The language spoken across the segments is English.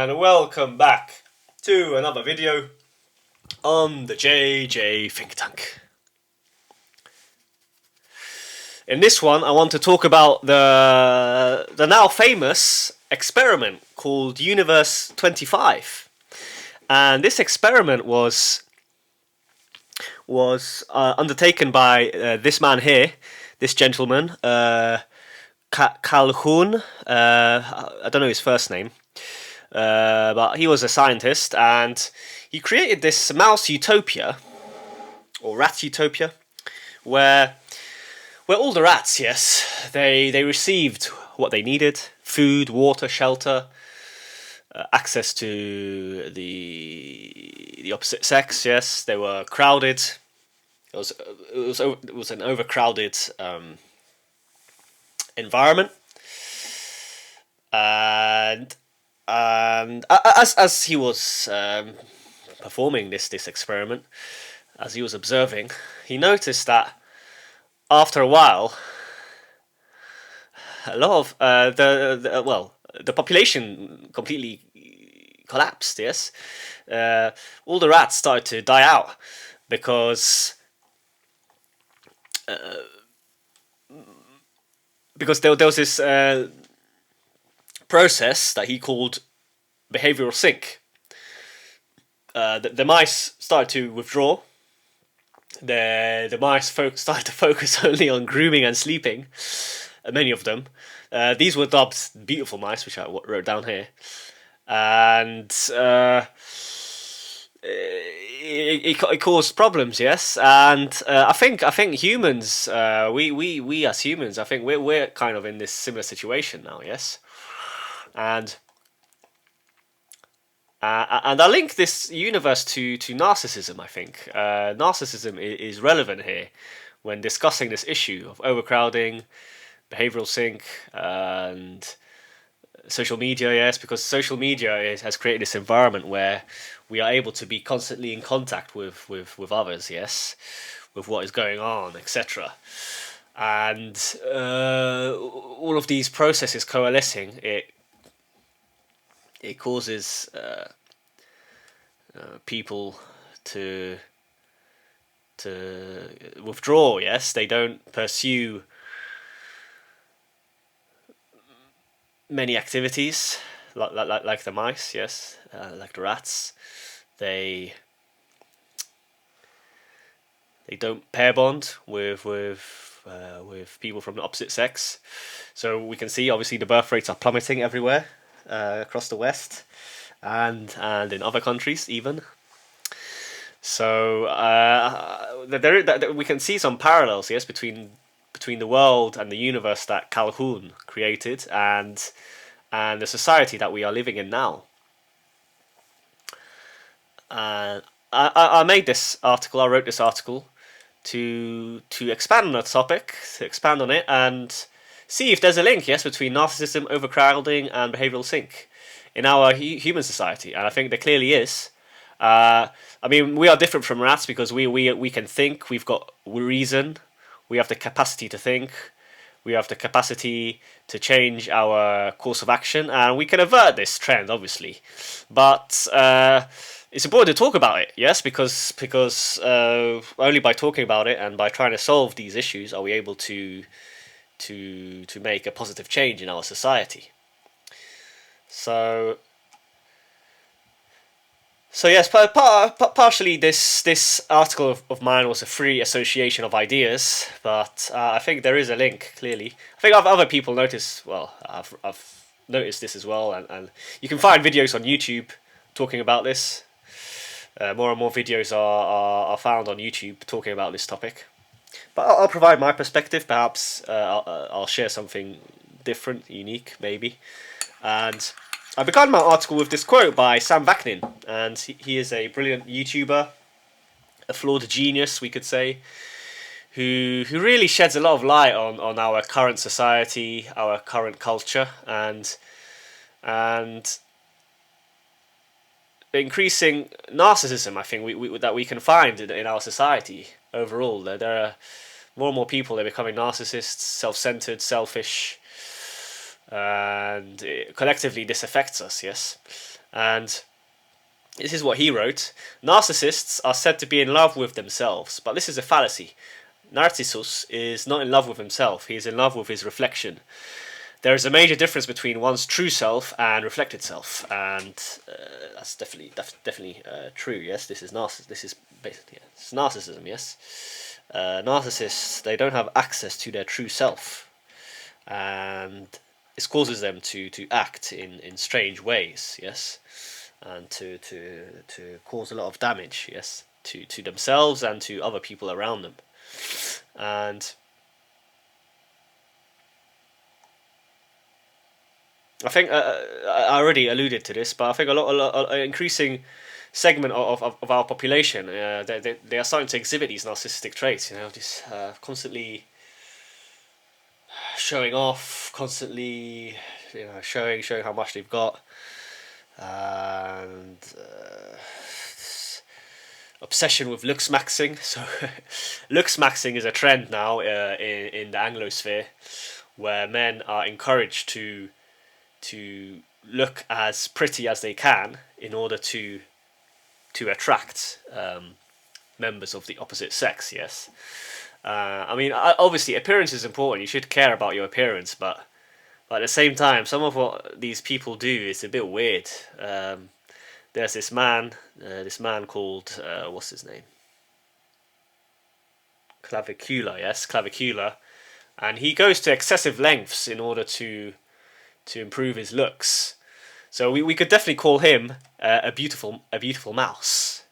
and welcome back to another video on the JJ Think Tank. In this one I want to talk about the now famous experiment called Universe 25. And this experiment was undertaken by this man here, this gentleman, Calhoun. I don't know his first name, but he was a scientist, and he created this mouse utopia, or rat utopia, where all the rats, yes, they received what they needed: food, water, shelter, access to the opposite sex. Yes, they were crowded. It was an overcrowded environment, and as he was performing this experiment, as he was observing, he noticed that after a while, a lot of the population completely collapsed. Yes, all the rats started to die out because there was this process that he called behavioural sink. The mice started to withdraw. The mice started to focus only on grooming and sleeping. Many of them. These were dubbed beautiful mice, which I wrote down here. And it caused problems, yes. And I think humans, we as humans, I think we're kind of in this similar situation now, yes. And I link this universe to narcissism. I think narcissism is relevant here when discussing this issue of overcrowding, behavioural sink, and social media. Yes, because social media has created this environment where we are able to be constantly in contact with others. Yes, with what is going on, etc. And all of these processes coalescing, it causes people to withdraw. Yes, they don't pursue many activities like the mice. Yes, like the rats. They don't pair bond with people from the opposite sex. So we can see obviously the birth rates are plummeting everywhere. Across the West and in other countries even. So we can see some parallels, yes, between the world and the universe that Calhoun created and the society that we are living in now. I made this article. I wrote this article to expand on that topic, to expand on it, and see if there's a link, yes, between narcissism, overcrowding, and behavioural sink in our human society, and I think there clearly is. I mean, we are different from rats because we can think. We've got reason. We have the capacity to think. We have the capacity to change our course of action, and we can avert this trend, obviously. But it's important to talk about it, yes, because only by talking about it and by trying to solve these issues are we able to make a positive change in our society. So yes, partially this article of mine was a free association of ideas, but I think there is a link, clearly. I think other people notice, well, I've noticed this as well, and you can find videos on YouTube talking about this. More and more videos are found on YouTube talking about this topic. But I'll provide my perspective. Perhaps I'll share something different, unique, maybe. And I began my article with this quote by Sam Vaknin, and he is a brilliant YouTuber, a flawed genius, we could say, who really sheds a lot of light on our current society, our current culture, and the increasing narcissism, I think, that we can find in our society overall. There are more and more people, they're becoming narcissists, self-centered, selfish, and collectively this affects us, yes. And this is what he wrote. Narcissists are said to be in love with themselves, but this is a fallacy. Narcissus is not in love with himself, he is in love with his reflection. There is a major difference between one's true self and reflected self, and that's definitely true. Yes, this is This is basically it's narcissism. Yes, narcissists, they don't have access to their true self, and this causes them to act in strange ways. Yes, and to cause a lot of damage. Yes, to themselves and to other people around them, and I think I already alluded to this, but I think an increasing segment of our population, they are starting to exhibit these narcissistic traits. This constantly showing off, constantly, showing how much they've got, and obsession with looksmaxing. So, looksmaxing is a trend now in the Anglosphere, where men are encouraged to look as pretty as they can in order to attract members of the opposite sex. Yes, I mean, obviously appearance is important. You should care about your appearance, but at the same time, some of what these people do is a bit weird. There's this man called what's his name? Clavicula. Yes, Clavicula, and he goes to excessive lengths in order to improve his looks. So we could definitely call him a beautiful mouse.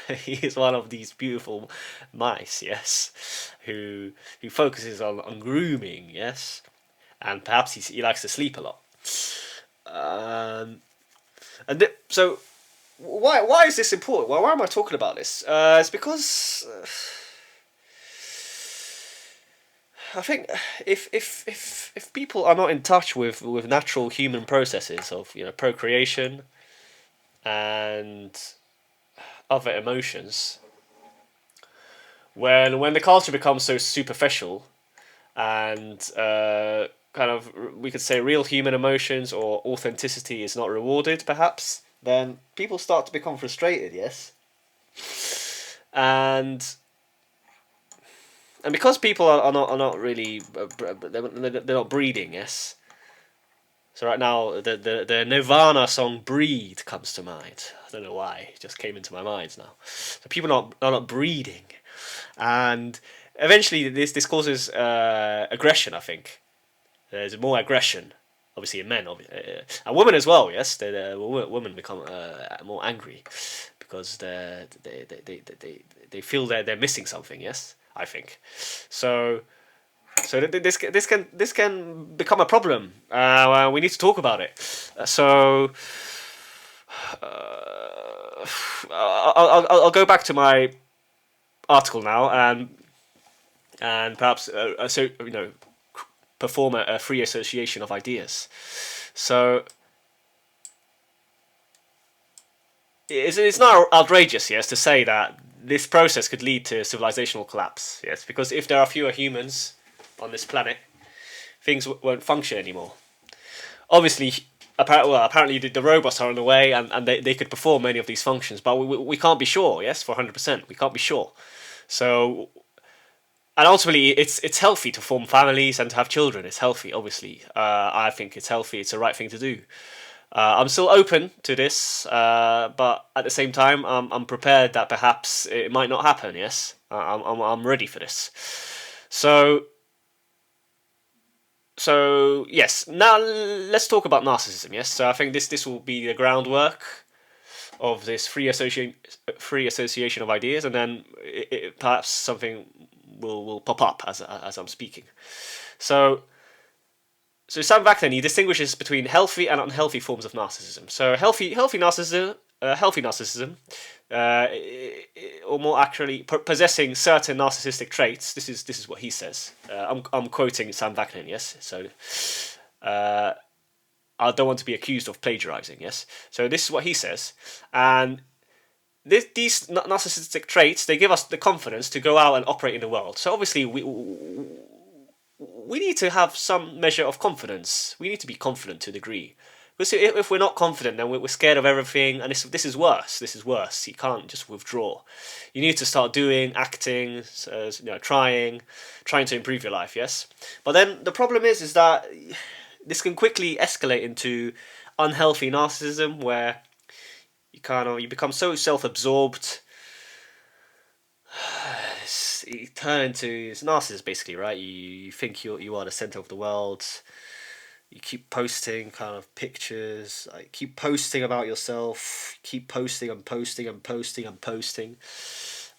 He is one of these beautiful mice, yes, who focuses on grooming, yes, and perhaps he likes to sleep a lot. So why is this important? Why am I talking about this? It's because I think if people are not in touch with natural human processes of procreation and other emotions, when the culture becomes so superficial and kind of, we could say, real human emotions or authenticity is not rewarded, perhaps, then people start to become frustrated. Yes, and because people are not really they're not breeding. Yes, so right now the Nirvana song "Breed" comes to mind. I don't know why, it just came into my mind now. So people are not breeding, and eventually this causes aggression. I think there's more aggression, obviously, in men, and women as well. Yes, women become more angry because they feel they're missing something. Yes, I think so. So this can become a problem. We need to talk about it. I'll go back to my article now and perhaps perform a free association of ideas. So it's not outrageous, yes, to say that this process could lead to civilizational collapse. Yes, because if there are fewer humans on this planet, things won't function anymore. Obviously, apparently the robots are on the way, and they could perform many of these functions, but we can't be sure. Yes, for 100%, we can't be sure. So, and ultimately, it's healthy to form families and to have children. It's healthy, obviously. I think it's healthy. It's the right thing to do. I'm still open to this, but at the same time, I'm prepared that perhaps it might not happen. Yes, I'm ready for this. So yes, now let's talk about narcissism. Yes, so I think this will be the groundwork of this free association of ideas, and then perhaps something will pop up as I'm speaking. So Sam Vaknin, he distinguishes between healthy and unhealthy forms of narcissism. So healthy narcissism, or more accurately, possessing certain narcissistic traits. This is what he says. I'm quoting Sam Vaknin. Yes, so I don't want to be accused of plagiarizing. Yes, so this is what he says, and these narcissistic traits, they give us the confidence to go out and operate in the world. So obviously we need to have some measure of confidence. We need to be confident to a degree, if we're not confident, then we're scared of everything, and this is worse. This is worse. You can't just withdraw. You need to start doing, acting, trying to improve your life. Yes, but then the problem is that this can quickly escalate into unhealthy narcissism, where you become so self-absorbed. You turn into it's narcissist basically, right? You think you are the center of the world. You keep posting kind of pictures, like keep posting about yourself, keep posting and posting and posting and posting.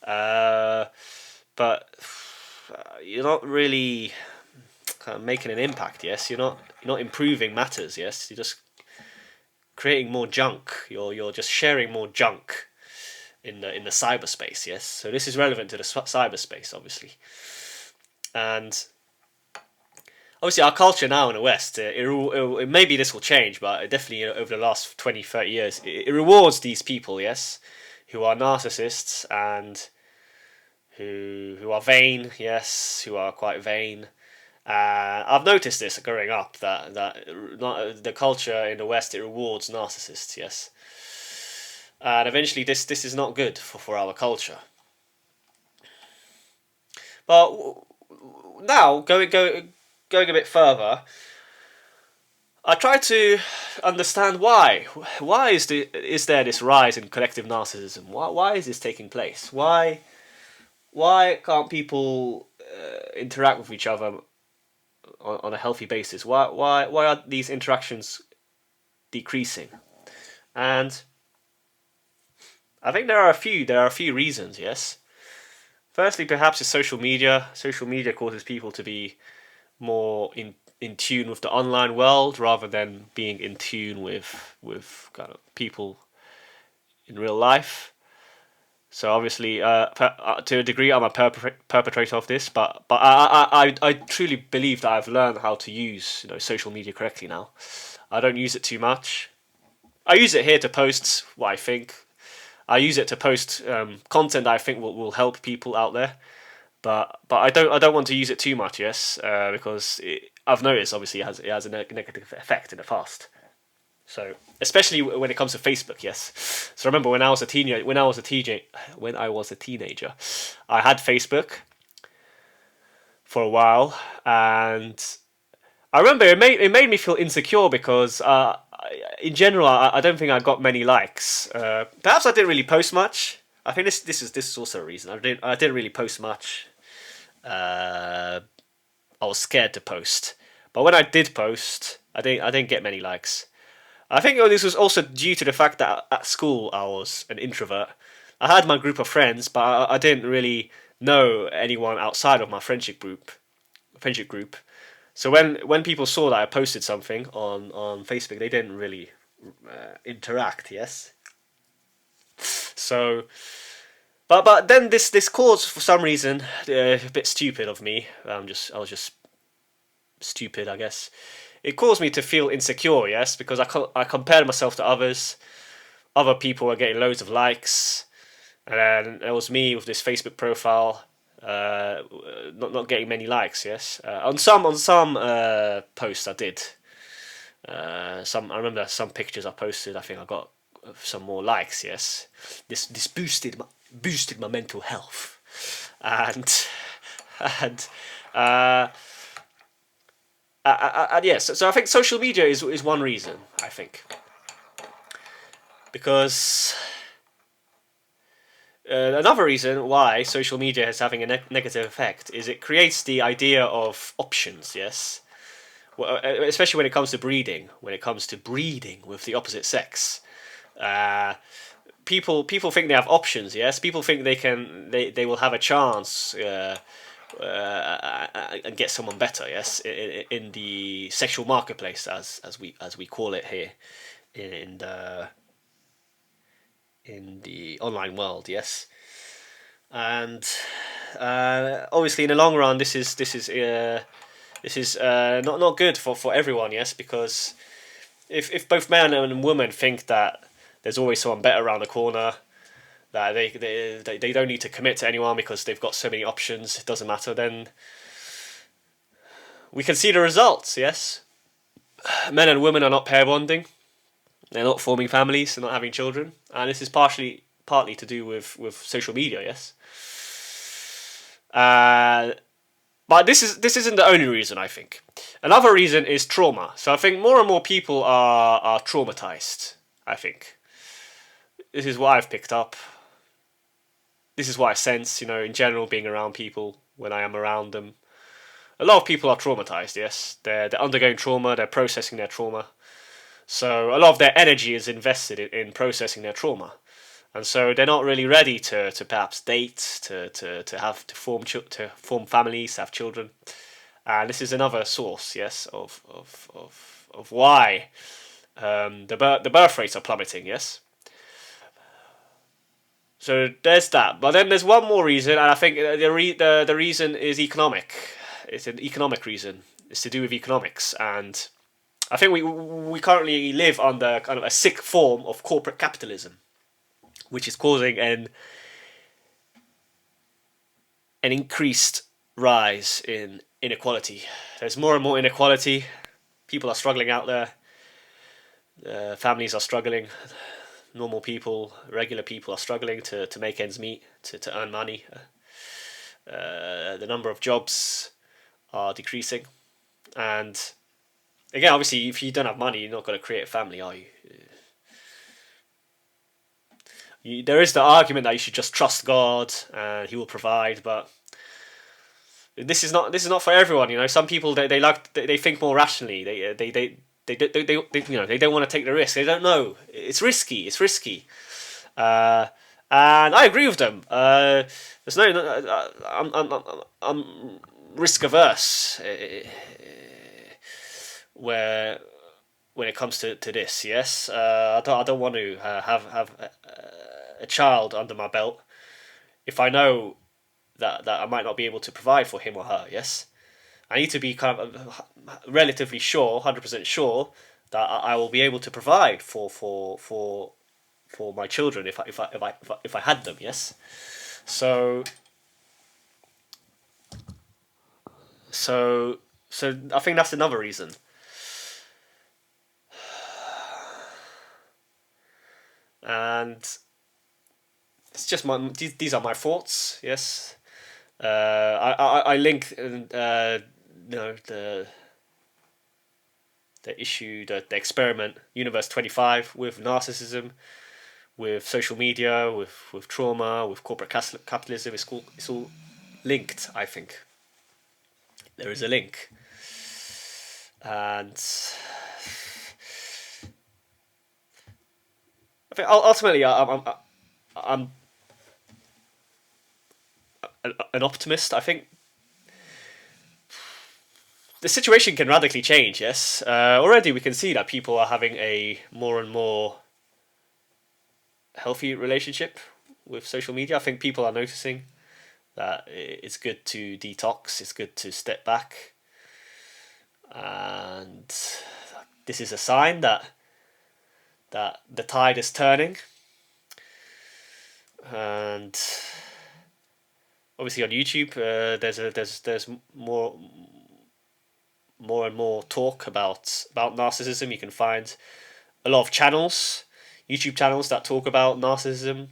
But you're not really kind of making an impact. Yes, you're not improving matters. Yes, you're just creating more junk. You're just sharing more junk in the cyberspace. Yes, so this is relevant to the cyberspace, obviously, and obviously our culture now in the West, maybe this will change, but definitely over the last 20, 30 years, it rewards these people, yes, who are narcissists and who are vain, yes, who are quite vain. I've noticed this growing up, that the culture in the West, it rewards narcissists, yes. And eventually this is not good for our culture. But now, going a bit further, I try to understand why. Why is there this rise in collective narcissism? Why is this taking place? Why can't people interact with each other on a healthy basis? Why are these interactions decreasing? And I think there are a few reasons. Yes. Firstly, perhaps it's social media. Social media causes people to be more in tune with the online world rather than being in tune with kind of people in real life. So obviously, to a degree, I'm a perpetrator of this, but I truly believe that I've learned how to use social media correctly now. I don't use it too much. I use it here to post what I think. I use it to post content that I think will help people out there. But I don't want to use it too much, yes, because I've noticed obviously it has a negative effect in the past. So especially when it comes to Facebook, yes. So remember when I was a teenager, I had Facebook for a while, and I remember it made me feel insecure because in general I don't think I got many likes. Perhaps I didn't really post much. I think this is also a reason. I didn't really post much. I was scared to post, but when I did post, I didn't get many likes. I think this was also due to the fact that at school I was an introvert. I had my group of friends, but I didn't really know anyone outside of my friendship group. So when people saw that I posted something on Facebook, they didn't really interact. Yes. So. But then this caused, for some reason, a bit stupid of me. I was just stupid, I guess. It caused me to feel insecure, yes, because I compared myself to others. Other people were getting loads of likes, and then there was me with this Facebook profile, not getting many likes. Yes, on some posts I did. I remember some pictures I posted. I think I got some more likes. Yes, this boosted my mental health, and yes. So I think social media is one reason. I think because another reason why social media is having a negative effect is it creates the idea of options. Yes. Well, especially when it comes to breeding, with the opposite sex. People think they have options. Yes, people think they will have a chance and get someone better. Yes, in the sexual marketplace, as we call it here, in the online world. Yes, and obviously in the long run, this is not good for everyone. Yes, because if both man and woman think that there's always someone better around the corner, that they don't need to commit to anyone because they've got so many options, it doesn't matter, then we can see the results. Yes, men and women are not pair bonding. They're not forming families. They're not having children, and this is partly to do with social media. Yes. But this isn't the only reason, I think. Another reason is trauma. So I think more and more people are traumatized, I think. This is what I've picked up. This is what I sense, in general, being around people, when I am around them. A lot of people are traumatized, yes. They're undergoing trauma, they're processing their trauma. So a lot of their energy is invested in processing their trauma. And so they're not really ready to perhaps date, to form families, to have children. And this is another source, yes, of why the birth rates are plummeting, yes. So there's that. But then there's one more reason, and I think the reason is economic. It's an economic reason. It's to do with economics, and I think we currently live under kind of a sick form of corporate capitalism, which is causing an increased rise in inequality. There's more and more inequality. People are struggling out there. Families are struggling. Normal people, regular people are struggling to make ends meet, to earn money. The number of jobs are decreasing. And again, obviously, if you don't have money, you're not going to create a family, are you? There is the argument that you should just trust God and He will provide, but this is not for everyone. Some people they think more rationally. They don't want to take the risk. They don't know. It's risky. And I agree with them. There's I'm risk averse where when it comes to this. Yes, I don't want to have a child under my belt if I know that I might not be able to provide for him or her. Yes, I need to be kind of relatively sure, 100% sure that I will be able to provide for my children if I had them. Yes, so I think that's another reason. And it's just these are my thoughts. Yes, I link the issue, the experiment Universe 25 with narcissism, with social media, with trauma, with corporate capitalism. It's all linked. I think there is a link, and I think ultimately I'm an optimist. I think the situation can radically change. Yes, already we can see that people are having a more and more healthy relationship with social media. I think people are noticing that it's good to detox. It's good to step back, and this is a sign that the tide is turning. And obviously on YouTube, there's more and more talk about narcissism. You can find a lot of channels, YouTube channels that talk about narcissism,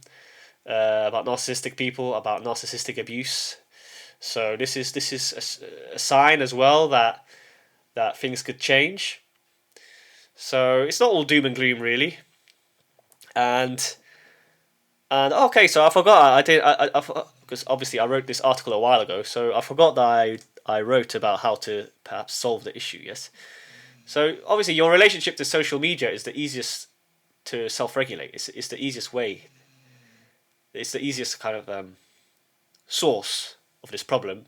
about narcissistic people, about narcissistic abuse. So this is a sign as well that things could change. So it's not all doom and gloom really. And okay, so I forgot because obviously I wrote this article a while ago, so I forgot that I wrote about how to perhaps solve the issue. Yes, so obviously your relationship to social media is the easiest to self-regulate. It's the easiest way. It's the easiest kind of source of this problem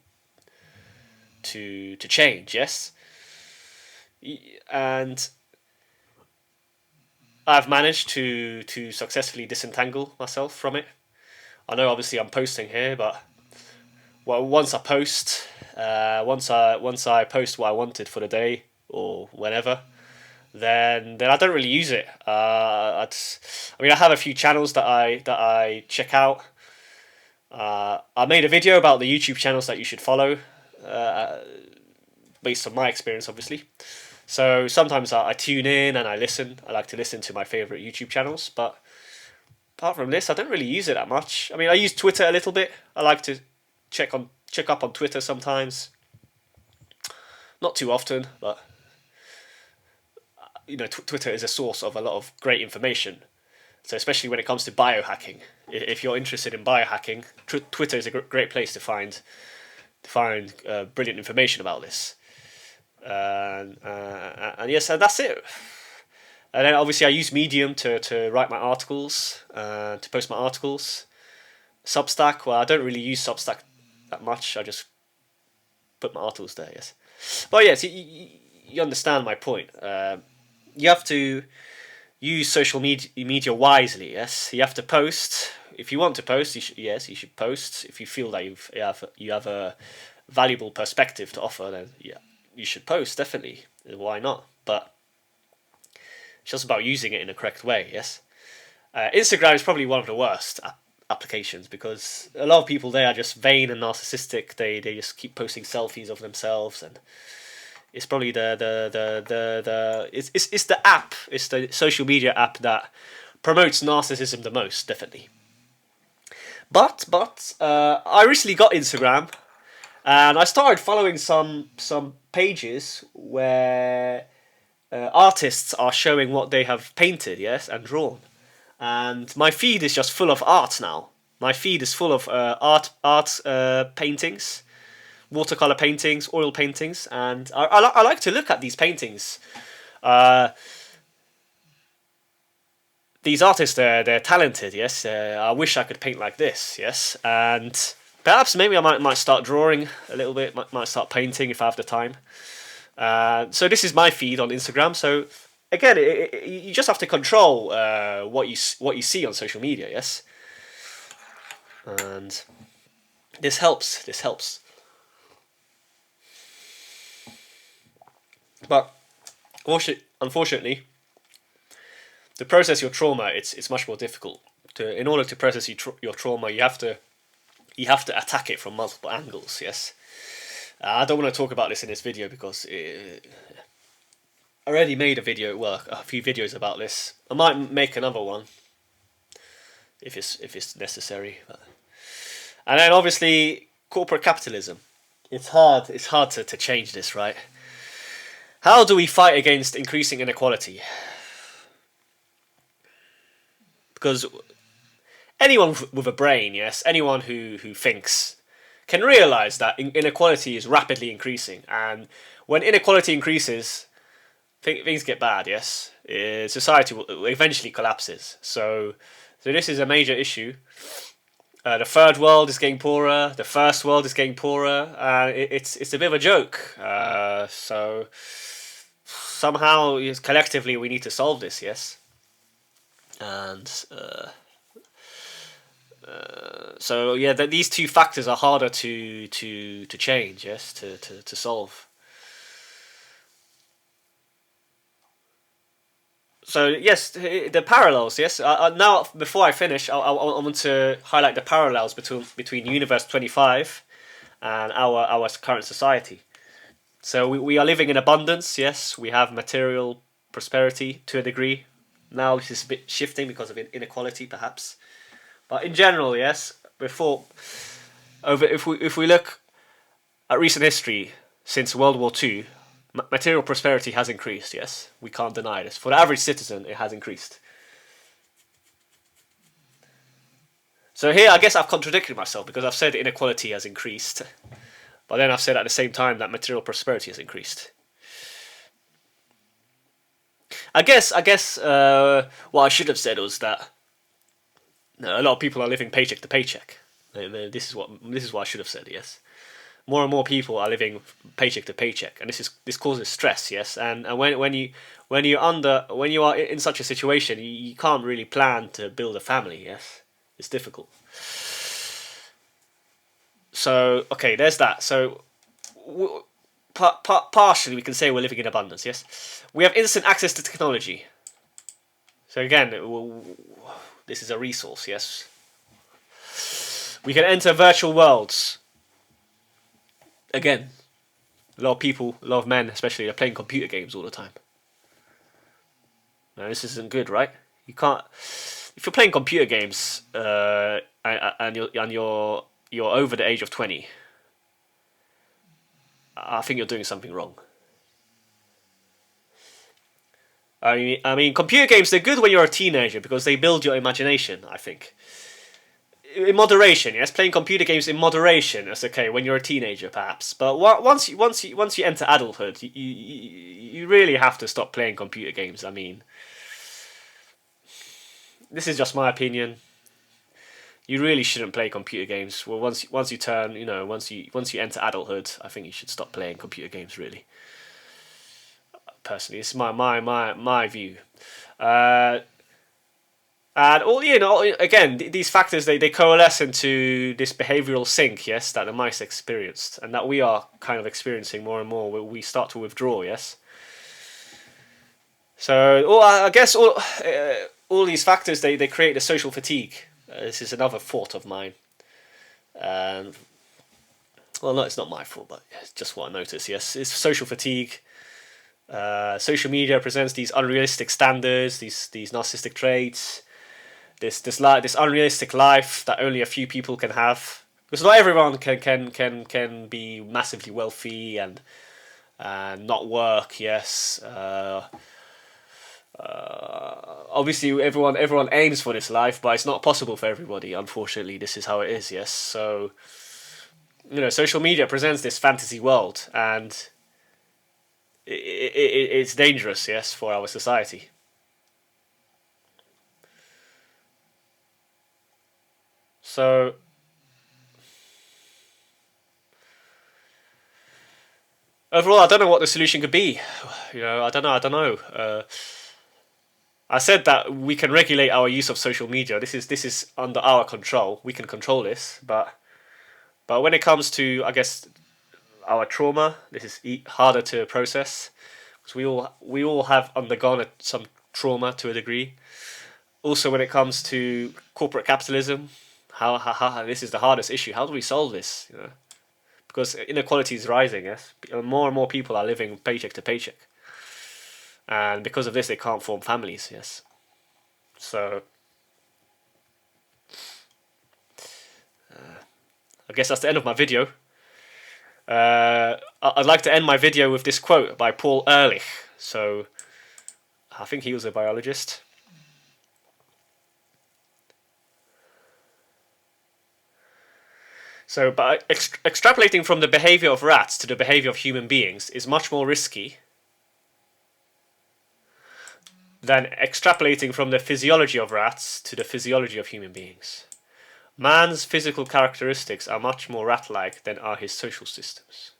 to change. Yes, and I've managed to successfully disentangle myself from it. I know obviously I'm posting here, but once I post what I wanted for the day or whenever, then I don't really use it. I have a few channels that I check out. I made a video about the YouTube channels that you should follow, based on my experience, obviously. So sometimes I tune in and I listen. I like to listen to my favorite YouTube channels, but apart from this, I don't really use it that much. I mean, I use Twitter a little bit. I like to check up on Twitter sometimes. Not too often, but Twitter is a source of a lot of great information. So especially when it comes to biohacking, if you're interested in biohacking, Twitter is a great place to find brilliant information about this. And yes, and that's it. And then obviously I use Medium to write my articles, to post my articles. Substack, well, I don't really use Substack that much. I just put my articles there, yes. But yes, you understand my point. You have to use social media wisely, yes. You have to post. If you want to post, you should post. If you feel that you have a valuable perspective to offer, then yeah, you should post, definitely. Why not? But it's just about using it in a correct way, yes. Instagram is probably one of the worst applications because a lot of people there are just vain and narcissistic. They just keep posting selfies of themselves, and it's probably it's the app, it's the social media app that promotes narcissism the most, definitely. But I recently got Instagram, and I started following some pages where artists are showing what they have painted, yes, and drawn. And my feed is just full of art now. My feed is full of art paintings, watercolor paintings, oil paintings, and I like to look at these paintings. These artists, they're talented, yes. I wish I could paint like this, yes. And perhaps maybe I might start drawing a little bit, might start painting if I have the time. So this is my feed on Instagram. So again, you just have to control what you see on social media, yes. And this helps. But unfortunately, to process your trauma, it's much more difficult. In order to process your trauma, you have to attack it from multiple angles. Yes, I don't want to talk about this in this video because I already made a few videos about this. I might make another one if it's necessary. And then obviously corporate capitalism. It's hard to change this, right? How do we fight against increasing inequality? Because anyone with a brain, yes, anyone who thinks can realize that inequality is rapidly increasing, and when inequality increases, things get bad, yes. Society will eventually collapses. So this is a major issue. The third world is getting poorer. The first world is getting poorer. It's a bit of a joke. So somehow, collectively, we need to solve this. Yes. And so yeah, these two factors are harder to change. Yes, to solve. So yes, the parallels. Yes. Now, before I finish, I want to highlight the parallels between Universe 25 and our current society. So we are living in abundance. Yes, we have material prosperity to a degree. Now this is a bit shifting because of inequality, perhaps. But in general, yes. If we look at recent history since World War II. Material prosperity has increased, yes. We can't deny this. For the average citizen, it has increased. So here, I guess I've contradicted myself because I've said inequality has increased. But then I've said at the same time that material prosperity has increased. I guess what I should have said was that a lot of people are living paycheck to paycheck. This is what I should have said, yes. More and more people are living paycheck to paycheck, and this causes stress. Yes, and when you are in such a situation, you can't really plan to build a family. Yes, it's difficult. So okay, there's that. So partially we can say we're living in abundance. Yes, we have instant access to technology. So again, this is a resource. Yes, we can enter virtual worlds. Again, A lot of people, a lot of men especially, are playing computer games all the time. Now, this isn't good, right? You can't. If you're playing computer games and you're over the age of 20, I think you're doing something wrong. I mean, computer games, they're good when you're a teenager because they build your imagination, I think. In moderation, yes, playing computer games in moderation is okay when you're a teenager, perhaps. But once you enter adulthood, you really have to stop playing computer games. I mean, this is just my opinion. You really shouldn't play computer games. Well, once you turn, once you enter adulthood, I think you should stop playing computer games. Really, personally, it's my view. And again, these factors they coalesce into this behavioural sink, yes, that the mice experienced, and that we are kind of experiencing more and more. Where we start to withdraw, yes. So, I guess all these factors they create a social fatigue. This is another thought of mine. And well, no, it's not my fault, but it's just what I noticed. Yes, it's social fatigue. Social media presents these unrealistic standards, these narcissistic traits. This unrealistic life that only a few people can have, because not everyone can be massively wealthy and not work. Yes, obviously everyone aims for this life, but it's not possible for everybody. Unfortunately, this is how it is. Yes, so social media presents this fantasy world, and it's dangerous. Yes, for our society. So, overall, I don't know what the solution could be. I don't know. I said that we can regulate our use of social media. This is under our control. We can control this, but when it comes to, I guess, our trauma, this is harder to process because we all have undergone some trauma to a degree. Also, when it comes to corporate capitalism. How this is the hardest issue. How do we solve this? Because inequality is rising. Yes, more and more people are living paycheck to paycheck, and because of this, they can't form families. Yes, so I guess that's the end of my video. I'd like to end my video with this quote by Paul Ehrlich. So I think he was a biologist. So, by extrapolating from the behavior of rats to the behavior of human beings is much more risky than extrapolating from the physiology of rats to the physiology of human beings. Man's physical characteristics are much more rat-like than are his social systems.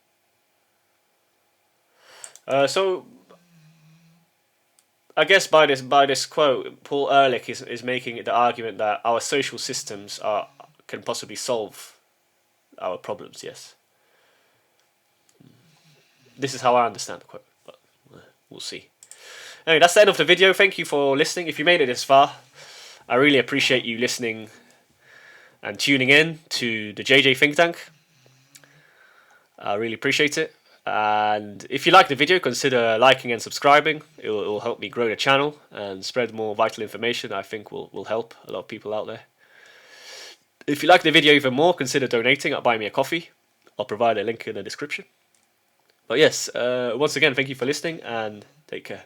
So, I guess by this quote, Paul Ehrlich is making the argument that our social systems can possibly solve our problems. Yes, this is how I understand the quote, but we'll see. Anyway, that's the end of the video. Thank you for listening. If you made it this far, I really appreciate you listening and tuning in to the JJ Think Tank. I really appreciate it. And if you like the video, consider liking and subscribing. It will help me grow the channel and spread more vital information. I think will help a lot of people out there. If you like the video even more, consider donating at Buy Me a Coffee. I'll provide a link in the description. But yes, once again, thank you for listening and take care.